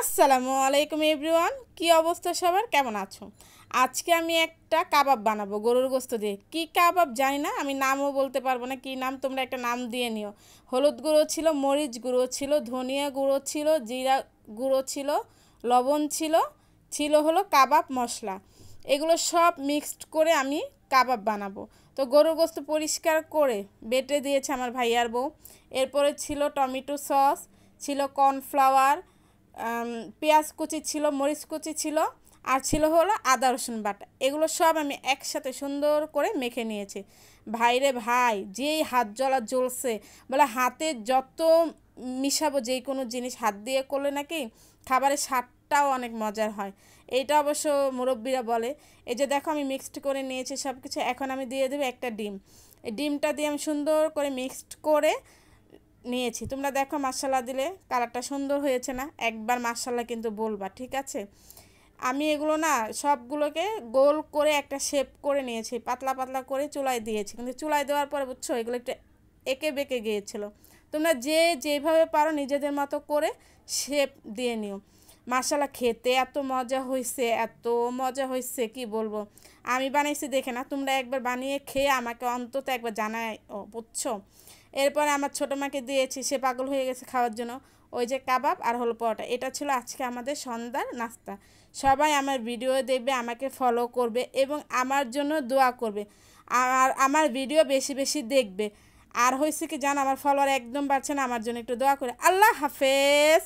আসসালামু আলাইকুম এভরিওয়ান, কি অবস্থা সবার, কেমন আছো? আজকে আমি একটা কাবাব বানাবো গরুর গোশত দিয়ে। কি কাবাব জানি না, আমি নামও বলতে পারবো না কি নাম, তোমরা একটা নাম দিয়ে নিও। হলুদ গুঁড়ো ছিল, মরিচ গুঁড়ো ছিল, ধনিয়া গুঁড়ো ছিল, জিরা গুঁড়ো ছিল, লবণ ছিল, ছিল হলো কাবাব মশলা। এগুলো সব মিক্সড করে আমি কাবাব বানাবো। তো গরুর গোশত পরিষ্কার করে বেটে দিয়েছে আমার ভাইয়ার বউ। এরপরে ছিল টমেটো সস, ছিল কর্নফ্লাওয়ার, পেঁয়াজ কুচি ছিল, মরিচ কুচি ছিল, আর ছিল হলো আদা রসুন বাটা। এগুলো সব আমি একসাথে সুন্দর করে মেখে নিয়েছি। ভাইরে ভাই, যেই হাত জ্বলছে, বলে হাতে যত মিশাবো যে কোনো জিনিস হাত দিয়ে করলে নাকি খাবারের স্বাদটাও অনেক মজার হয়। এইটা অবশ্য মুরব্বীরা বলে। এই যে দেখো আমি মিক্সড করে নিয়েছি সব কিছু। এখন আমি দিয়ে দেবো একটা ডিম। এই ডিমটা দিয়ে আমি সুন্দর করে মিক্সড করে নিয়েছি। তোমরা দেখো মাশাল্লাহ দিলে কালারটা সুন্দর হয়েছে না? একবার মাশাল্লাহ কিন্তু বলবা, ঠিক আছে? আমি এগুলো না সবগুলোকে গোল করে একটা শেপ করে নিয়েছি, পাতলা পাতলা করে চুলায় দিয়েছি। কিন্তু চুলায় দেওয়ার পরে বুঝছো এগুলো একটু এঁকে বেঁকে গিয়েছিলো। তোমরা যে যেভাবে পারো নিজেদের মতো করে শেপ দিয়ে নিও। মাশাল্লাহ খেতে এত মজা হয়েছে, এত মজা হয়েছে কি বলবো। আমি বানাইছি দেখে না, তোমরা একবার বানিয়ে খেয়ে আমাকে অন্তত একবার জানায়, ও বুঝছো। এরপরে আমার ছোটো মাকে দিয়েছি, সে পাগল হয়ে গেছে খাওয়ার জন্য। ওই যে কাবাব আর হলো পরোটা, এটা ছিল আজকে আমাদের সন্ধ্যার নাস্তা। সবাই আমার ভিডিও দেখবে, আমাকে ফলো করবে এবং আমার জন্য দোয়া করবে। আর আমার ভিডিও বেশি বেশি দেখবে। আর হয়েছে কি জানো, আমার ফলোয়ার একদম বাড়ছে না, আমার জন্য একটু দোয়া করে। আল্লাহ হাফেজ।